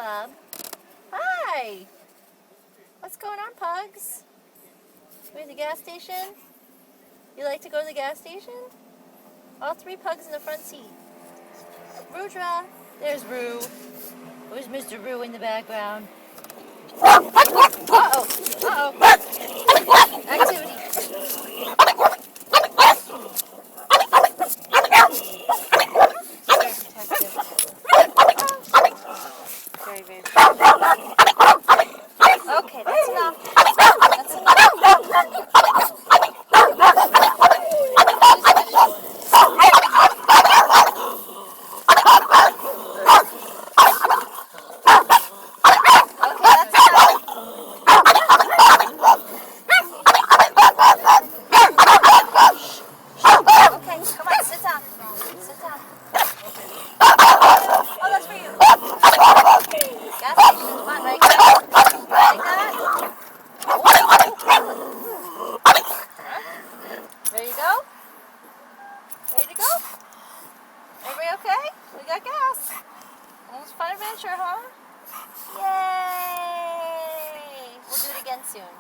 Bob. Hi! What's going on, pugs? We at the gas station? You like to go to the gas station? All 3 pugs in the front seat. Rudra. There's Rue. Where's Mr. Rue in the background? Uh-oh. Uh-oh. Activity. Very protective. Very, very protective. Okay, that's enough. That's enough. Okay, come on, sit down. Sit down. Oh, that's for you. Gas station, come on, right that. Right that. Ready to go? Ready to go? Everybody okay? We got gas. Almost fun adventure, huh? Yay! We'll do it again soon.